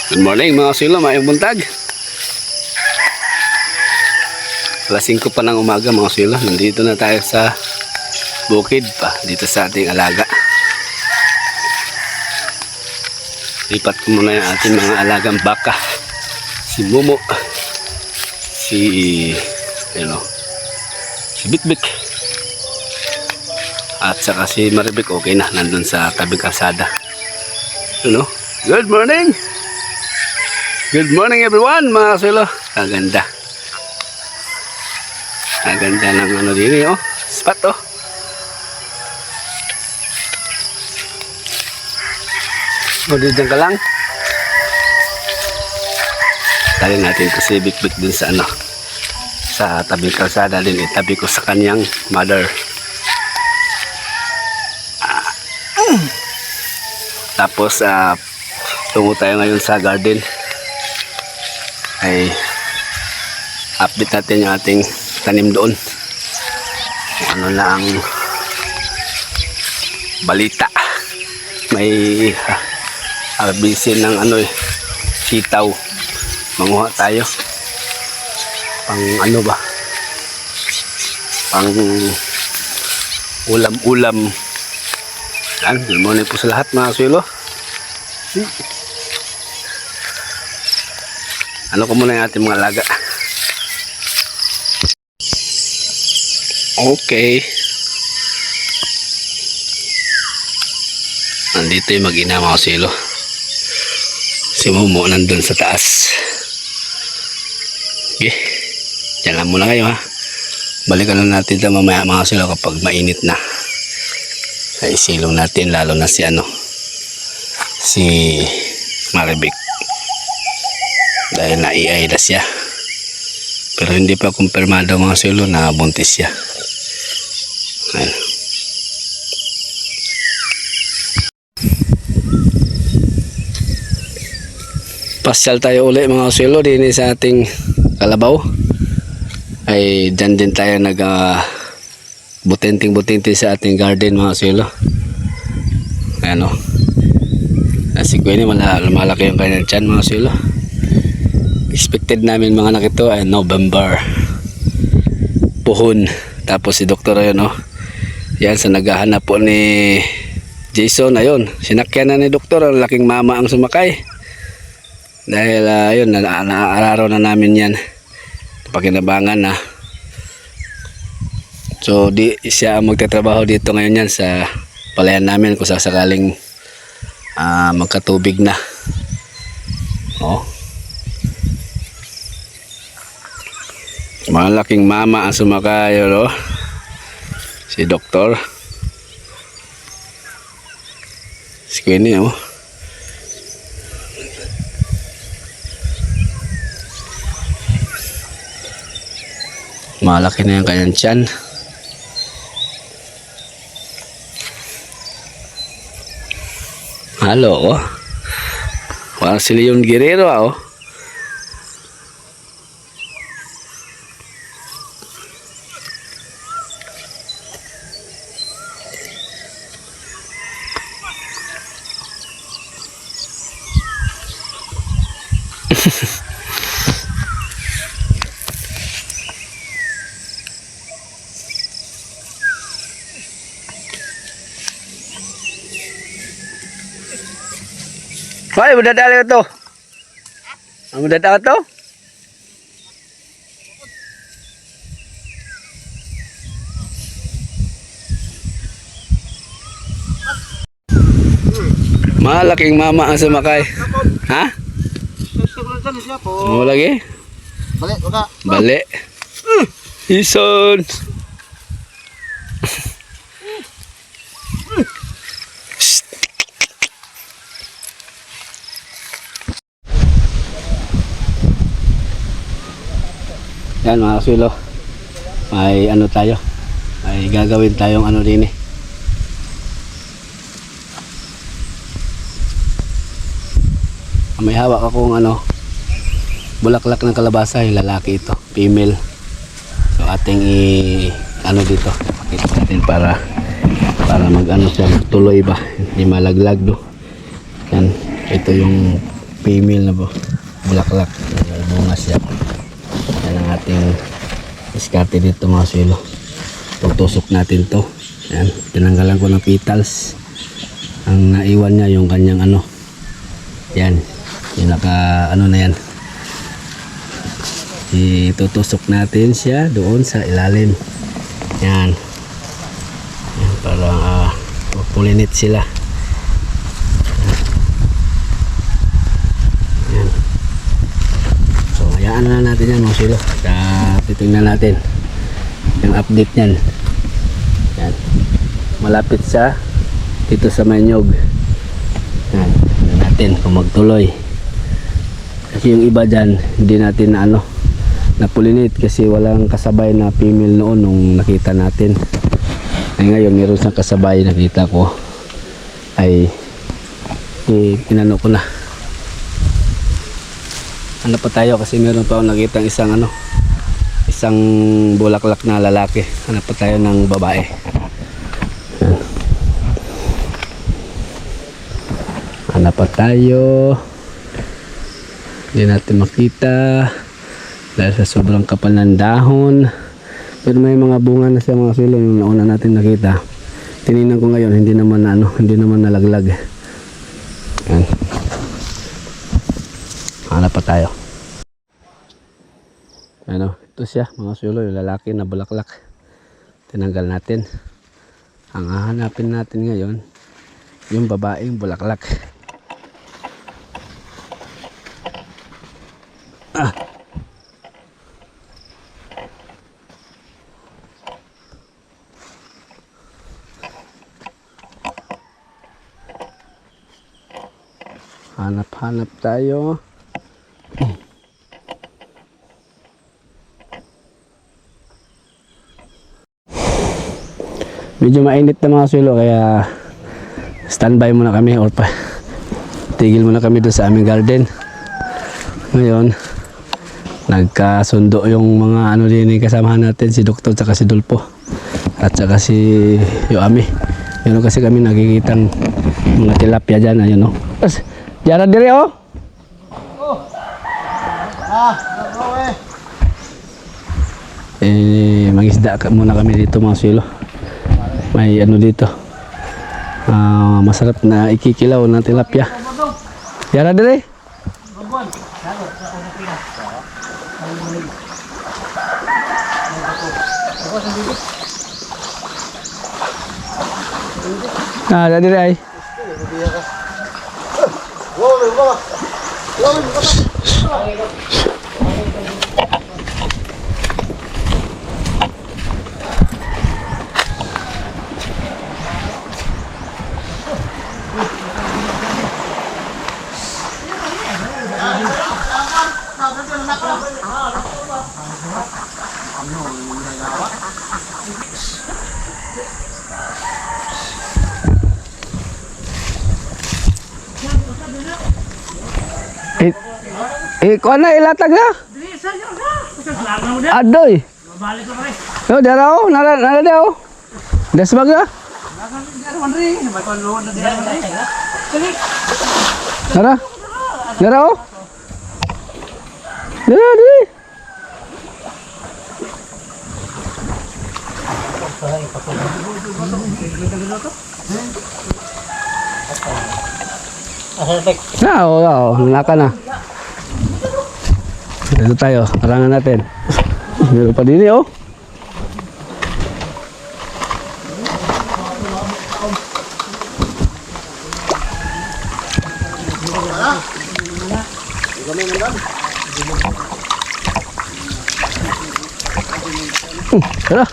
Good morning mga silo, mayong buntag. Alas 5 pa ng umaga mga silo. Nandito na tayo sa bukid pa, dito sa ating alaga. Lipat ko muna yung ating mga alagang baka. Si Momo, si Bikbik, at saka si Maribik. Okay na, nandun sa tabing kalsada. Good morning! Good morning everyone mga silo. Kaganda. Kaganda ng ano din spot dito ka lang. Tali natin ko si Bikbik dun sa sa tabing kalsada din. Itabi ko sa kanyang mother. Tapos tungo tayo ngayon sa garden. Ay update natin yung ating tanim doon. Ano na ang balita. May harbisin ng sitaw. Manguha tayo. Pang pang ulam-ulam. Good morning po sa lahat mga swilo. Ko muna yung ating mga alaga. Okay. Nandito yung mag-ina mga silo. Si Momo nandun sa taas. Okay. Diyan lang muna kayo ha. Balikan lang natin ito mamaya mga silo kapag mainit na. Ay silong natin lalo na si si Maribik. Dahil naiay na siya. Pero hindi pa kumpirmado mga silo na buntis siya. Ayan. Pasyal tayo uli mga silo din sa ating kalabaw. Ay dyan din tayo butinting sa ating garden mga silo. Ayan si Queenie malaki yung kanyang tiyan mga silo. Expected namin mga anak ito ay November. Puhon. Tapos si Doktor ayun yan sa naghahanap po ni Jason ayun. Sinakyan na ni Doktor ang laking mama ang sumakay. Dahil ayun naararo na namin yan. Pakinabangan na. So di siya magtatrabaho dito ngayon yan sa palayan namin kung sakaling magkatubig na. Malaking mama ang sumakay si Doktor. Si Queenie malaki na yung kanyang tiyan. Halo parang si Leon Guerrero Hoy, budadali ito. Ang budadali ito? Malaking mama ang sumakay. Ha? Mo lagi? Balik, baka. Balik. Ison. Yan mga swilo. May tayo. May gagawin tayong din May hawak akong bulaklak ng kalabasa, yung lalaki ito, female. So ating dito. Pakita natin para mag siya tuloy ba, hindi malaglag Yan, ito yung female na po. Bulaklak. May bunga siya. Yan ang ating diskarte dito mga silo. Tutusok natin to. Yan. Tinanggalan ko ng petals. Ang naiwan niya yung kanyang ano. Yan. Yung naka ano na yan. Itutusok natin siya doon sa ilalim. Yan. Yan para mapulinit sila. Yan. So hayaan na natin yan mga silo. Titingnan natin yung update niyan. Yan. Malapit sa dito sa Manyog. Yan. Tingnan natin kung magtuloy. Kasi yung iba dyan hindi natin na ano napulinit kasi walang kasabay na female noon nung nakita natin. Ay ngayon meron siyang kasabay nakita ko ay pinano ko na. Ano pa tayo kasi meron pa akong nakita isang ano isang bulaklak na lalaki. Hanap pa tayo ng babae. Hanap pa tayo. Hindi natin makita dahil sa sobrang kapal ng dahon. Pero may mga bunga na siya mga silo yung nauna natin nakita. Tinignan ko ngayon hindi naman na ano, hindi naman nalaglag. Yan. Hanap pa tayo. Ano, ito siya mga silo yung lalaki na bulaklak. Tinanggal natin. Ang hahanapin natin ngayon yung babaeng bulaklak. Hanap-hanap tayo. Medyo mainit na mga sulo kaya standby muna kami or tigil muna kami doon sa aming garden. Ngayon nagkasundo yung mga ano din kasamahan natin, si Doktor at si Dulpo at saka si Yoami. Meron kasi kami nakikitang mga tilapia dyan, ayun o. Diara dire oh. Mangisda muna kami dito mga silo. May ano dito. Masarap na ikikilaw na tilapia. Diara dire. Dire ay. Kuha na ilatag na. Adoy. Yo daraw, nara daw. Desbag na. Nara. Daraw. Dara. Naka na. Dito tayo, arangan natin. Meron pa din oh. Tara.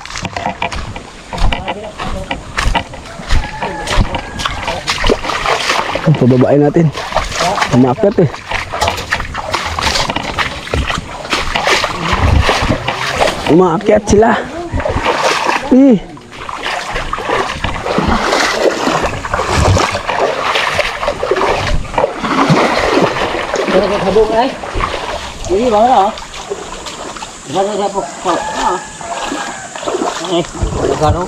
Pababain natin. Umakyat eh. Umaakyat sila. Pero habong ay. Ini ba na? Gana po. Ay, gano?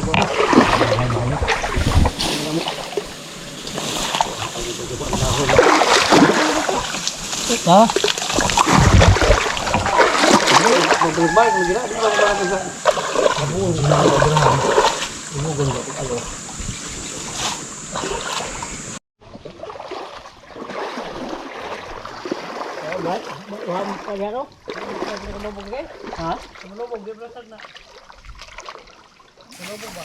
Ha? Magbalik mo gina, di ba magbalik? Nabuo na magbalik. Imugon ba ayo. Alright, wala pa garo. Ha? Lumog di ba na? Lumog ba?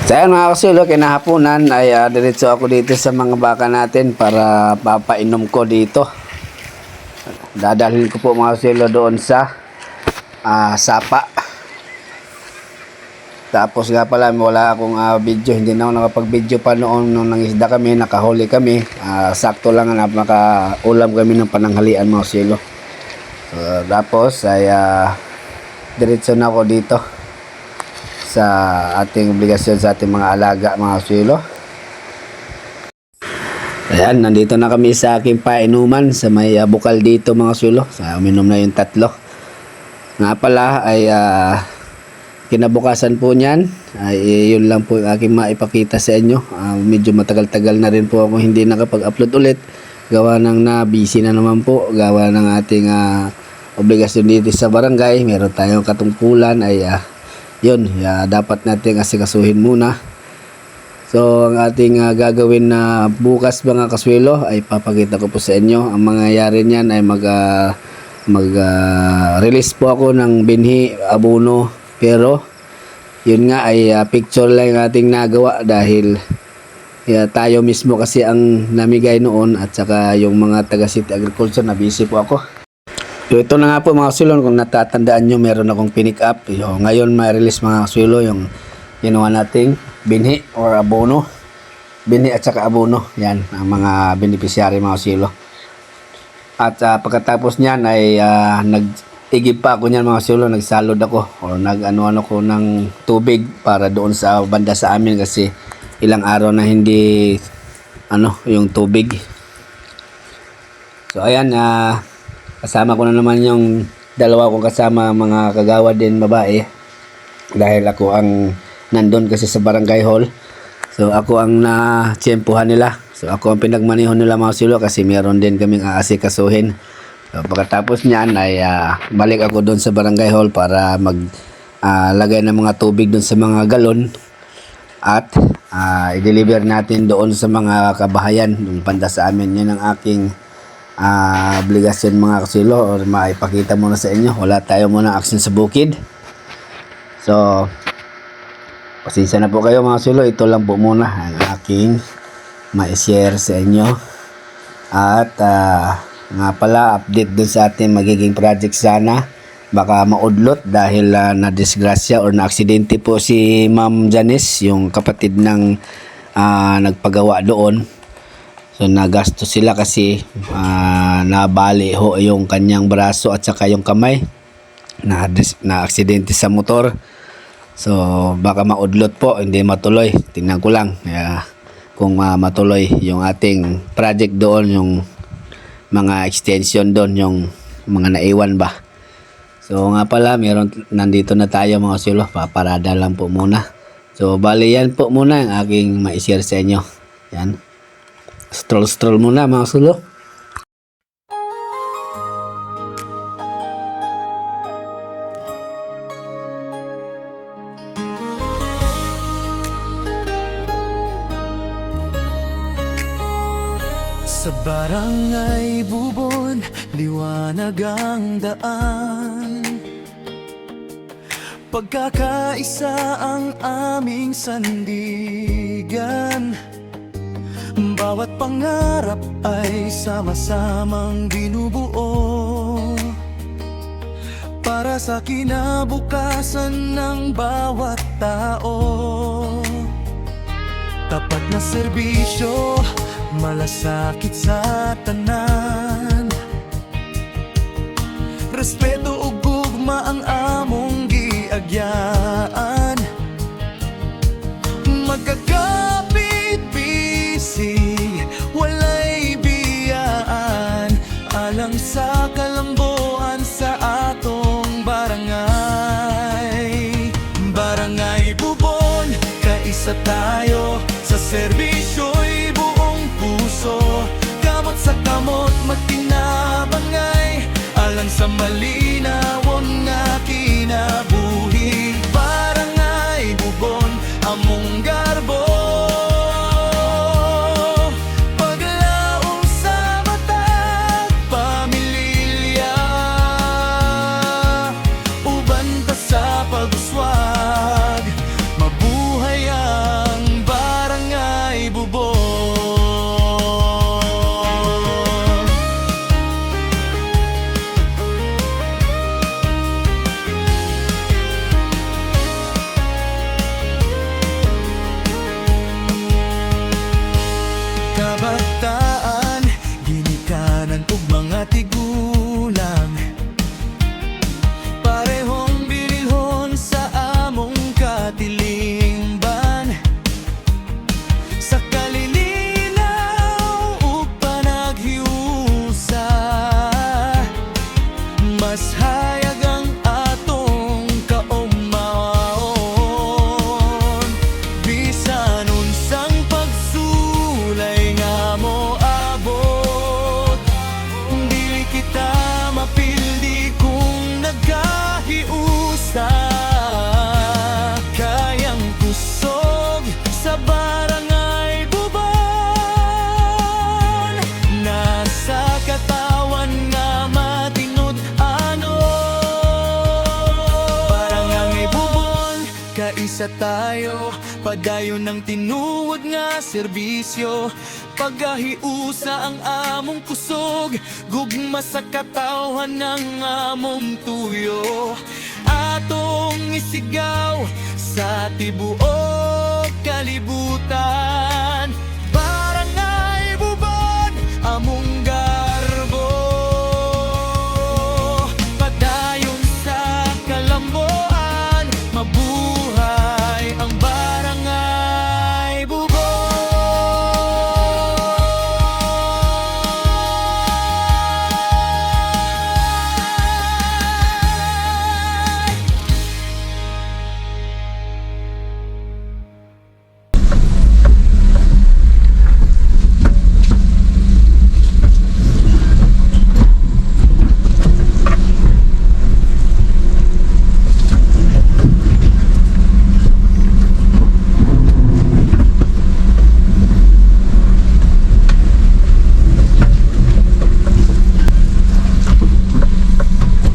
So ayan mga kasulo, kinahaponan ay diretso ako dito sa mga baka natin para papainom ko dito. Dadalhin ko po mga kasulo doon sa sapa. Tapos nga pala wala akong video, hindi na ako nakapag-video pa noon nung nangisda kami, nakahuli kami. Sakto lang na makaulam kami ng pananghalian mga kasulo. So, tapos ay diretso na ako dito sa ating obligasyon sa ating mga alaga mga kasulo. Ayan, nandito na kami sa aking painuman sa may bukal dito mga kasulo. Sa uminom na yung tatlo. Nga pala ay kinabukasan po niyan ay yun lang po yung aking maipakita sa inyo. Medyo matagal-tagal na rin po ako hindi nakapag-upload ulit. Gawa ng busy na naman po. Gawa ng ating obligasyon dito sa barangay. Meron tayong katungkulan ay yun, dapat natin asikasuhin muna. So, ang ating gagawin na bukas mga kaswelo ay papakita ko po sa inyo. Ang mangyayari niyan ay mag-release po ako ng binhi, abono. Pero, yun nga ay picture lang yung ating nagawa dahil tayo mismo kasi ang namigay noon at saka yung mga taga City Agriculture na busy po ako. So ito na nga po mga kaswelo, kung natatandaan nyo meron akong pinick up. Ngayon may release mga kaswelo yung ginawa nating binhi or abono. Binhi at saka abono. Yan ang mga beneficiary mga kaswelo. At pagkatapos niyan ay nag-igib pa ako niyan mga kaswelo. Nagsalod ako or nag-ano ko ng tubig para doon sa banda sa amin kasi ilang araw na hindi yung tubig. So ayan, kasama ko na naman yung dalawa kong kasama mga kagawad din babae dahil ako ang nandun kasi sa barangay hall. So ako ang na-tiyempuhan nila. So ako ang pinagmanihon nila mga silo kasi meron din kaming aasikasuhin. So pagkatapos niyan ay balik ako doon sa barangay hall para maglagay ng mga tubig doon sa mga galon at i-deliver natin doon sa mga kabahayan yung banda sa amin. Yan ang aking obligasyon mga kasilo or maipakita muna sa inyo. Wala tayo muna action sa bukid. So pasensya na po kayo mga kasilo. Ito lang po muna ang aking ma-share sa inyo. At nga pala update dun sa ating magiging project sana. Baka maudlot dahil na-disgrasya or na-aksidente po si Ma'am Janice, yung kapatid ng nagpagawa doon. So nagastos sila kasi nabali ho yung kanyang braso at saka yung kamay na aksidente sa motor. So baka maudlot po, hindi matuloy. Tingnan ko lang kung matuloy yung ating project doon, yung mga extension doon, yung mga naiwan ba. So nga pala, nandito na tayo mga silo, paparada lang po muna. So bali yan po muna ang aking ma-share sa inyo. Yan. Stroll muna mga sulo. Sa barangay Bubon, liwanag ang daan. Pagkakaisa ang aming sandigan. Bawat pangarap ay sama-samang binubuo para sa kinabukasan ng bawat tao. Tapat na serbisyo, malasakit sa tanan. Respeto ug gugma ang among giagyaan. Magkakapit bisig, walay biyaan, alang sa kalambuan sa atong barangay. Barangay Bubon, kaisa tayo sa serbisyo'y buong puso. Kamot sa kamot magtinabangay, alang sa malinawon nga kinabuhi. Barangay Bubon among garbo, paglaong sa matag pamilya, uban ta sa pag-uswag, mabuhay ang Barangay Bubon. Kabataan, ginikanan ug mga tigulang, parehong binilhon sa among katilingban. Sa kalilinaw ug panaghiusa, mas hayag ang atong kaumahon. Bisan unsang pagsulay nga moabot, dili kita mapildi kung nagkahiusa. Kayang kusog sa Barangay Bubon, nasa katawan nga matinud-ano. Barangay Bubon, kaisa tayo, padayon ng tinuod nga serbisyo. Pagkahiusa ang among kusog, gugma sa katawan ng among tuyo. Atong isigaw sa tibuok kalibutan, Barangay Bubon among garbo, padayon sa kalamboan, mabuhay ang Barangay Bubon.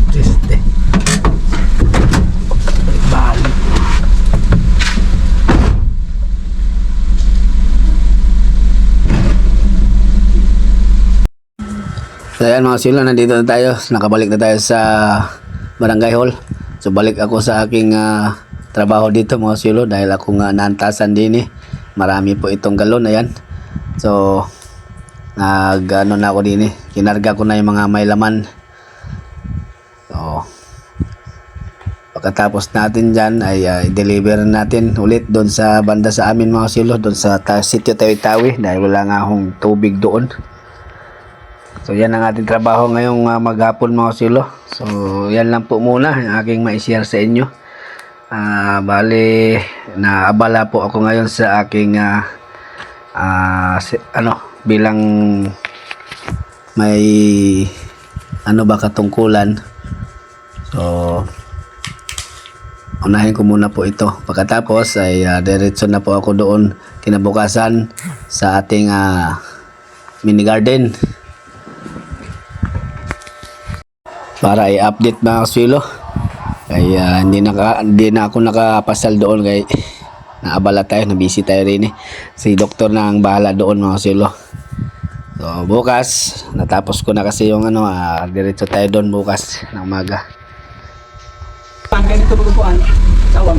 Triste. Balik. So ayan mga silo, nandito na tayo. Nakabalik na tayo sa Barangay Hall. So balik ako sa aking trabaho dito mga silo, dahil ako nga naantasan din eh. Marami po itong galon, ayan. So nag-ano na ako din eh. Kinarga ko na yung mga may laman. So pagkatapos natin dyan ay i-deliver natin ulit doon sa banda sa amin mga silo, doon sa sitio Tawi-Tawi, dahil wala nga akong tubig doon. So yan ang ating trabaho ngayong maghapon mga silo. So yan lang po muna ang aking ma-share sa inyo. Bali naabala po ako ngayon sa aking bilang may katungkulan. So unahin ko muna po ito. Pagkatapos ay diretso na po ako doon kinabukasan sa ating mini garden para i-update mga kaswilo. Kaya hindi na ako nakapasal doon, kaya naabala tayo, nabisi tayo rin eh. Si doktor na ang bahala doon mga kaswilo. So bukas natapos ko na kasi yung diretso tayo doon bukas ng umaga. Pangkay dito pagkuhan, sawang.